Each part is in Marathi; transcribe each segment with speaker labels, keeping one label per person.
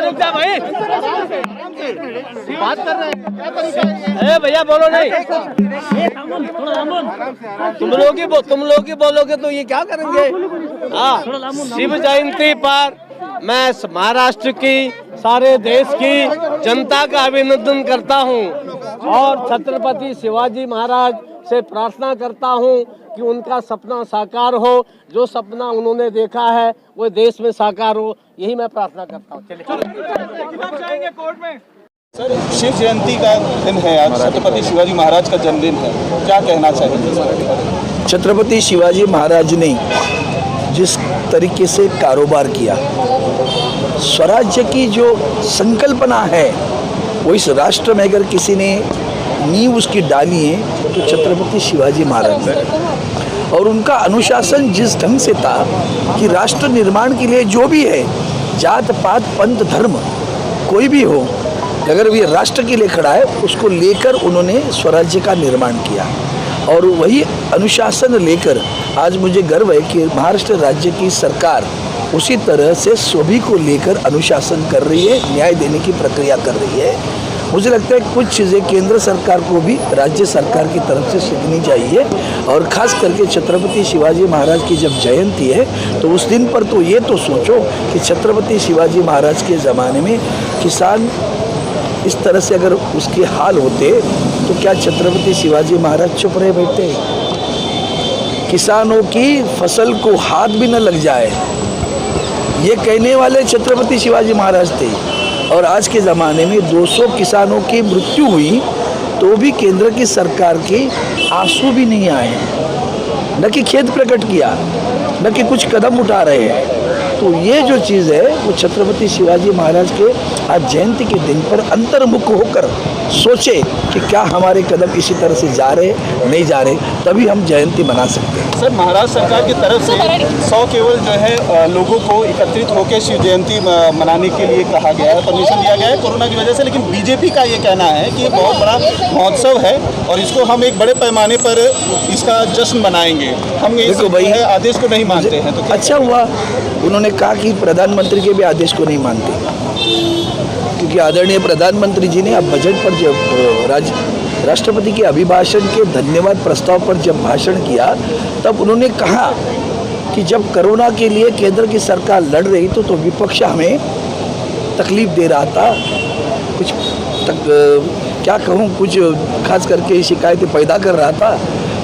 Speaker 1: रुक जा भाई, बात कर रहे हैं, क्या तरीका है भैया, बोलो नहीं, तुम लोग ही बोलोगे तो ये क्या करेंगे। हाँ, शिव जयंती पर मैं महाराष्ट्र की, सारे देश की जनता का अभिनंदन करता हूँ और छत्रपति शिवाजी महाराज से प्रार्थना करता हूँ कि उनका सपना साकार हो, जो सपना उन्होंने देखा है वो देश में साकार हो, यही मैं प्रार्थना करता हूँ। चलिए कोर्ट में।
Speaker 2: सर, शिव जयंती का दिन है आज, छत्रपति शिवाजी महाराज का जन्मदिन है, क्या कहना चाहिए।
Speaker 3: छत्रपति शिवाजी महाराज ने जिस तरीके से कारोबार किया, स्वराज्य की जो संकल्पना है वो इस राष्ट्र में अगर किसी ने नींव उसकी डाली है तो छत्रपति शिवाजी महाराज है। और उनका अनुशासन जिस ढंग से था कि राष्ट्र निर्माण के लिए जो भी है, जात पात पंथ धर्म कोई भी हो, अगर वो राष्ट्र के लिए खड़ा है उसको लेकर उन्होंने स्वराज्य का निर्माण किया। और वही अनुशासन लेकर आज मुझे गर्व है कि महाराष्ट्र राज्य की सरकार उसी तरह से सभी को लेकर अनुशासन कर रही है, न्याय देने की प्रक्रिया कर रही है। मुझे लगता है कुछ चीज़ें केंद्र सरकार को भी राज्य सरकार की तरफ से सीखनी चाहिए। और ख़ास करके छत्रपति शिवाजी महाराज की जब जयंती है तो उस दिन पर तो ये तो सोचो कि छत्रपति शिवाजी महाराज के ज़माने में किसान इस तरह से अगर उसके हाल होते तो क्या छत्रपति शिवाजी महाराज चुप रहे बैठते। किसानों की फसल को हाथ भी न लग जाए ये कहने वाले छत्रपति शिवाजी महाराज थे। और आज के ज़माने में 200 किसानों की मृत्यु हुई तो भी केंद्र की सरकार के आंसू भी नहीं आए, न कि खेद प्रकट किया, न कि कुछ कदम उठा रहे हैं। तो ये जो चीज़ है वो छत्रपति शिवाजी महाराज के आज जयंती के दिन पर अंतर्मुख होकर सोचे कि क्या हमारे कदम इसी तरह से जा रहे नहीं जा रहे, तभी हम जयंती मना सकते हैं।
Speaker 2: सर, महाराष्ट्र सरकार की तरफ से 100 केवल जो है लोगों को एकत्रित होकर शिव जयंती मनाने के लिए कहा गया है, परमिशन दिया गया है कोरोना की वजह से, लेकिन बीजेपी का ये कहना है कि ये बहुत बड़ा महोत्सव है और इसको हम एक बड़े पैमाने पर इसका जश्न मनाएंगे, हम इस आदेश को नहीं मानते हैं। तो
Speaker 3: अच्छा हुआ उन्होंने कहा कि प्रधानमंत्री के भी आदेश को नहीं मानते, क्योंकि आदरणीय प्रधानमंत्री जी ने अब बजट पर जब राष्ट्रपति के अभिभाषण के धन्यवाद प्रस्ताव पर जब भाषण किया तब उन्होंने कहा कि जब कोरोना के लिए केंद्र की सरकार लड़ रही तो विपक्ष हमें तकलीफ दे रहा था, कुछ क्या कहूँ, कुछ खास करके शिकायतें पैदा कर रहा था।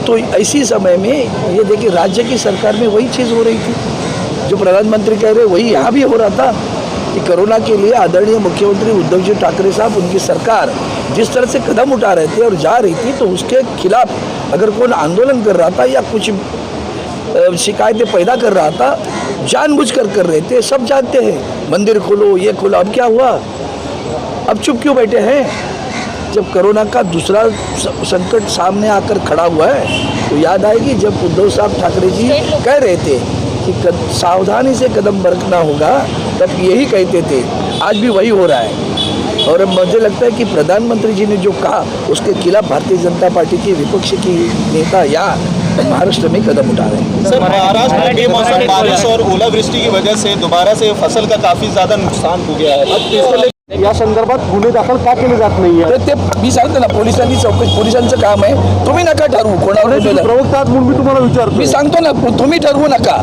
Speaker 3: तो इसी समय में ये देखिए राज्य की सरकार में वही चीज़ हो रही थी जो प्रधानमंत्री कह रहे, वही यहाँ भी हो रहा था कि कोरोना के लिए आदरणीय मुख्यमंत्री उद्धव जी ठाकरे साहब, उनकी सरकार जिस तरह से कदम उठा रहे थे और जा रही थी, तो उसके खिलाफ अगर कोई आंदोलन कर रहा था या कुछ शिकायतें पैदा कर रहा था, जानबूझकर कर रहे थे, सब जानते हैं। मंदिर खोलो, ये खोलो, अब क्या हुआ, अब चुप क्यों बैठे हैं। जब कोरोना का दूसरा संकट सामने आकर खड़ा हुआ है तो याद आएगी जब उद्धव साहब ठाकरे जी कह रहे थे कि सावधानी से कदम बरतना होगा, तब यही कहते थे, आज भी वही हो रहा है। और मुझे लगता है कि प्रधानमंत्री जी ने जो कहा उसके खिलाफ भारतीय जनता पार्टी के विपक्ष की नेता या महाराष्ट्र में कदम उठा रहे हैं।
Speaker 2: सर, महाराष्ट्र में बेमौसम बारिश और ओलावृष्टी की वजह से दोबारा से फसल का काफ़ी ज़्यादा नुकसान हो गया है।
Speaker 4: या संदर्भात गुन्हे दाखल का केले जात नाही आहे?
Speaker 3: ते मी सांगतो ना, पोलिसांनी चौकशी, पोलिसांचं काम आहे, तुम्ही नका ठरवू कोणावर
Speaker 4: प्रवक्ता आहात म्हणून मी तुम्हाला विचारतो।
Speaker 3: मी सांगतो ना, तुम्ही ठरवू नका,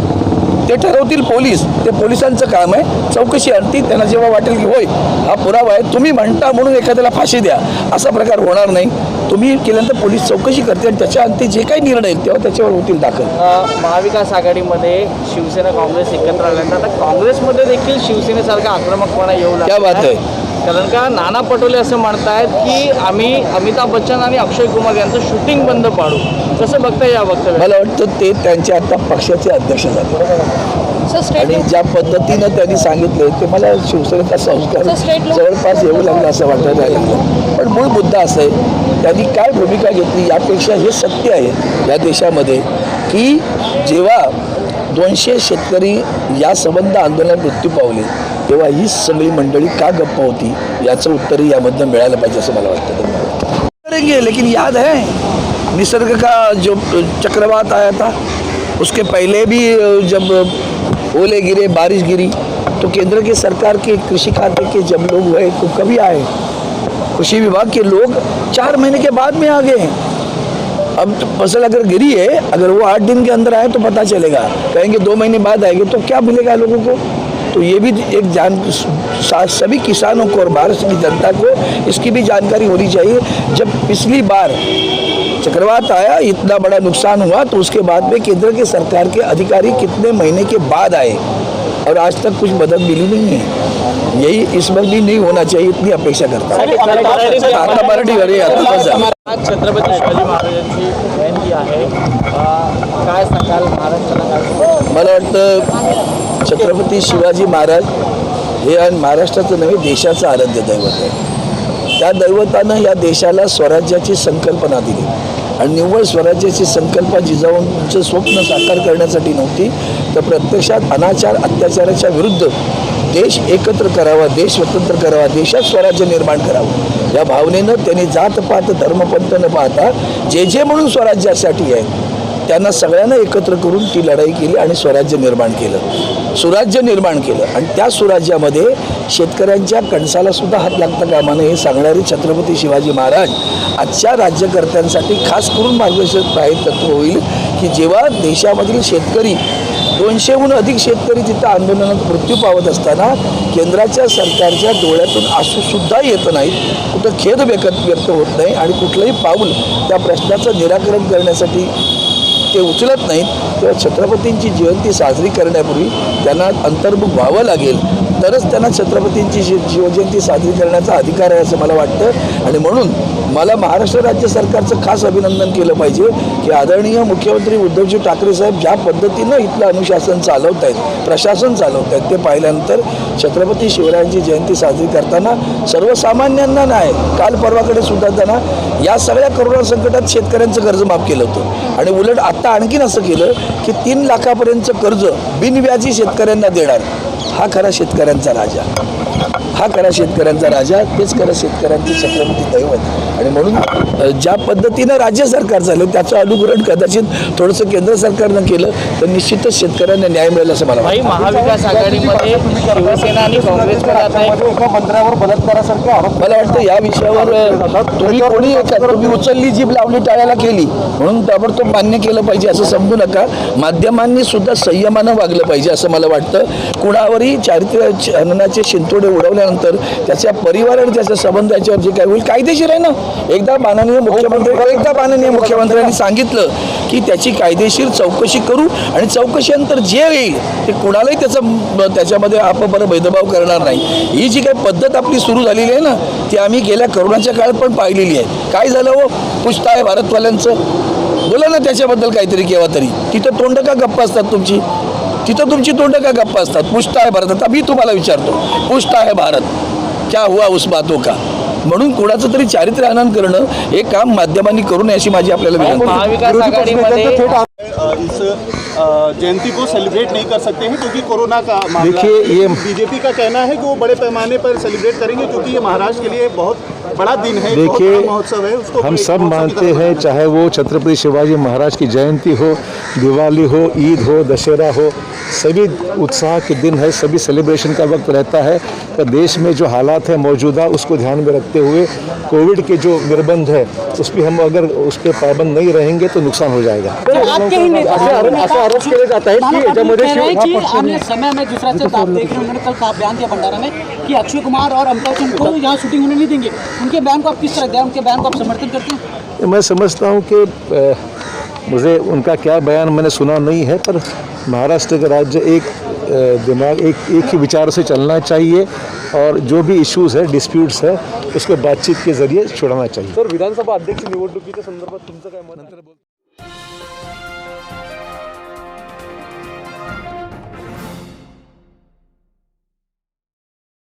Speaker 3: ते ठरवतील पोलीस, ते पोलिसांचं काम आहे, चौकशी आणतील, त्यांना जेव्हा वाटेल की होय हा पुरावा आहे, तुम्ही म्हणता म्हणून एखाद्याला फाशी द्या, असा प्रकार होणार नाही। तुम्ही केल्यानंतर पोलीस चौकशी करते आणि त्याच्या अंती जे काही निर्णय येईल तेव्हा त्याच्यावर होतील दाखल।
Speaker 1: महाविकास आघाडीमध्ये शिवसेना काँग्रेस एकत्र आल्यानंतर आता काँग्रेसमध्ये देखील शिवसेनेसारखा आक्रमकपणा येऊ लागला।
Speaker 3: क्या बात आहे,
Speaker 1: कारण का नाना पटोले असं म्हणतायत की आम्ही अमिताभ बच्चन आणि अक्षय कुमार यांचं शूटिंग बंद पाडू, कसं बघताय या वक्तव्य?
Speaker 3: मला वाटतं ते त्यांचे आता पक्षाचे अध्यक्ष झाले आणि ज्या पद्धतीनं त्यांनी सांगितले ते मला शिवसेनेचा संस्कार जवळपास येऊ लागला असं वाटायला लागलं। पण मूळ मुद्दा असा आहे, त्यांनी काय भूमिका घेतली यापेक्षा हे सत्य आहे या देशामध्ये की जेव्हा 200 शेतकरी या संबंध आंदोलनात मृत्यू पावले तेव्हा ही सगळी मंडळी का गप्प होती याचं उत्तर यामधनं मिळालं पाहिजे असं मला वाटतं। करेंगे, लेकिन याद है निसर्ग का जो चक्रवात आया था उसके पहले भी जब ओले गिरे, बारिश गिरी, तो केंद्र की सरकार के कृषि खाते के जब लोग हुए तो कभी आए, कृषि विभाग के लोग 4 महीने के बाद में आ गए हैं। अब तो फसल अगर गिरी है, अगर वो 8 दिन के अंदर आए तो पता चलेगा, कहेंगे 2 महीने बाद आएंगे तो क्या मिलेगा लोगों को। तो ये भी एक सभी किसानों को और भारत की जनता को इसकी भी जानकारी होनी चाहिए। जब पिछली बार चक्रवात आया, इतना बड़ा नुकसान हुआ, तो उसके बाद में केंद्र के सरकार के अधिकारी कितने महीने के बाद आए और आज तक कुछ मदद मिली नहीं है। यही इस बार भी नहीं होना चाहिए, इतनी अपेक्षा करता हूँ। आता मराठी अरे
Speaker 5: आज छत्रपती शिवाजी महाराजांची जयंती आहे, काय सांगाल महाराष्ट्राला?
Speaker 3: मला वाटतं छत्रपती शिवाजी महाराज हे महाराष्ट्राचं नव्हे देशाचं आराध्य दैवत आहे। त्या दैवतानं या देशाला स्वराज्याची संकल्पना दिली आणि निव्वळ स्वराज्याची संकल्पना जिजाऊंचं स्वप्न साकार करण्यासाठी नव्हती, तर प्रत्यक्षात अनाचार अत्याचाराच्या विरुद्ध देश एकत्र करावा, देश स्वतंत्र करावा, देशात स्वराज्य निर्माण करावं या भावनेनं त्यांनी जातपात धर्मपंथ न पाहता जे म्हणून स्वराज्यासाठी आहे त्यांना सगळ्यांना एकत्र करून ती लढाई केली आणि स्वराज्य निर्माण केलं, सुराज्य निर्माण केलं। आणि त्या सुराज्यामध्ये शेतकऱ्यांच्या कणसाला सुद्धा हात लागता कामा नये हे सांगणारे छत्रपती शिवाजी महाराज आजच्या राज्यकर्त्यांसाठी खास करून मार्गदर्शक तत्व होईल की जेव्हा देशामधील शेतकरी 200हून अधिक शेतकरी तिथं आंदोलनात मृत्यू पावत असताना केंद्राच्या सरकारच्या डोळ्यातून आसूसुद्धा येत नाहीत, कुठं खेद व्यक्त होत नाही आणि कुठलंही पाऊल त्या प्रश्नाचं निराकरण करण्यासाठी ते उचलत नाहीत, तेव्हा छत्रपतींची जयंती साजरी करण्यापूर्वी त्यांना अंतर्मुख व्हावं लागेल, तरच त्यांना छत्रपतींची शिवजयंती साजरी करण्याचा अधिकार आहे असं मला वाटतं। आणि म्हणून मला महाराष्ट्र राज्य सरकारचं खास अभिनंदन केलं पाहिजे की आदरणीय मुख्यमंत्री उद्धवजी ठाकरे साहेब ज्या पद्धतीनं इथलं अनुशासन चालवत आहेत, प्रशासन चालवत आहेत, ते पाहिल्यानंतर छत्रपती शिवरायांची जयंती साजरी करताना सर्वसामान्यांना नाही, काल परवाकडे सुद्धा त्यांना या सगळ्या करोना संकटात शेतकऱ्यांचं कर्ज माफ केलं होतं आणि उलट आता आणखीन असं केलं की 3 लाखापर्यंतचं कर्ज बिनव्याजी शेतकऱ्यांना देणार। हा खरा शेतकऱ्यांचा राजा, हा खरा शेतकऱ्यांचा राजा, तेच खरं शेतकऱ्यांचे छत्रपती दैवत। आणि म्हणून ज्या पद्धतीनं राज्य सरकार झालं त्याचं अनुकरण कदाचित थोडंसं केंद्र सरकारनं केलं तर निश्चितच शेतकऱ्यांना न्याय मिळेल असं मला वाटतं।
Speaker 5: महाविकास आघाडीमध्ये शिवसेना आणि काँग्रेसमध्ये आता
Speaker 4: एका मंत्र्यावर बलात्कारासारखे आरोप
Speaker 3: मला वाटतं या विषयावर तुम्ही उचलली जीभ लावली टाळ्याला केली म्हणून ताबडतोब मान्य केलं पाहिजे असं समजू नका। माध्यमांनी सुद्धा संयमानं वागलं पाहिजे असं मला वाटतं। कुणावरही चारित्र्य हननाचे शिंतोडे उडवल्यानंतर त्याच्या परिवार आणि त्याच्या संबंधाच्यावर जे काय होईल कायदेशीर आहे ना। एकदा माननीय मुख्यमंत्र्यांनी सांगितलं की त्याची कायदेशीर चौकशी करू आणि चौकशीनंतर जे येईल ते कुणालाही त्याच्यामध्ये आपण भेदभाव करणार नाही। ही जी काही पद्धत आपली सुरू झालेली आहे ना ती आम्ही गेल्या करोनाच्या काळात पण पाहिलेली आहे। काय झालं हो पुछता आहे भारतवाल्यांचं, बोला ना त्याच्याबद्दल काहीतरी केव्हा तरी। तिथं तोंड का गप्प असतात तुमची, तिथं तुमची तोंड का गप्प असतात। पुछता है भारत, आता मी तुम्हाला विचारतो पुछता है भारत क्या हुआ उस बातों का। म्हणून कोणाचं तरी चारित्र्य हनन करणं हे काम माध्यमांनी करू नये अशी माझी आपल्याला विनंती आहे।
Speaker 5: महाविकास आघाडीमध्ये
Speaker 2: इस जयंती को सेलिब्रेट नहीं कर सकते हैं क्योंकि कोरोना का मामला।
Speaker 4: देखिए ये
Speaker 2: बीजेपी का कहना है कि वो बड़े पैमाने पर सेलिब्रेट करेंगे क्योंकि ये महाराष्ट्र के लिए बहुत बड़ा दिन है, बहुत
Speaker 4: देखिए
Speaker 2: बड़ा महोत्सव है। उसको
Speaker 4: हम सब मानते हैं चाहे वो छत्रपति शिवाजी महाराज की जयंती हो, दिवाली हो, ईद हो, दशहरा हो, सभी उत्साह के दिन है, सभी सेलिब्रेशन का वक्त रहता है। पर देश में जो हालात है मौजूदा उसको ध्यान में रखते हुए कोविड के जो निर्बंध है उस पर हम अगर उस पर पाबंद नहीं रहेंगे तो नुकसान हो जाएगा।
Speaker 6: असा आरोप केला जाता है कि याच्यामध्ये आमने समय में दूसरा से दाब देख रहे हैं। उन्होंने कल बयान दिया भंडारा में कि अक्षय कुमार और अमिताभ बच्चन को यहाँ शूटिंग होने नहीं देंगे। उनके बयान को आप किस तरह दें, उनके बयान को आप समर्थन करते हैं?
Speaker 4: मैं समझता हूँ कि मुझे उनका क्या बयान मैंने सुना नहीं है, पर महाराष्ट्र का राज्य एक दिमाग एक ही विचार से चलना चाहिए और जो भी इश्यूज़ है डिस्प्यूट्स है उसको बातचीत के जरिए छुड़ाना चाहिए।
Speaker 7: सर विधानसभा अध्यक्ष निवडणुकीच्या संदर्भात तुमचं काय मत आहे?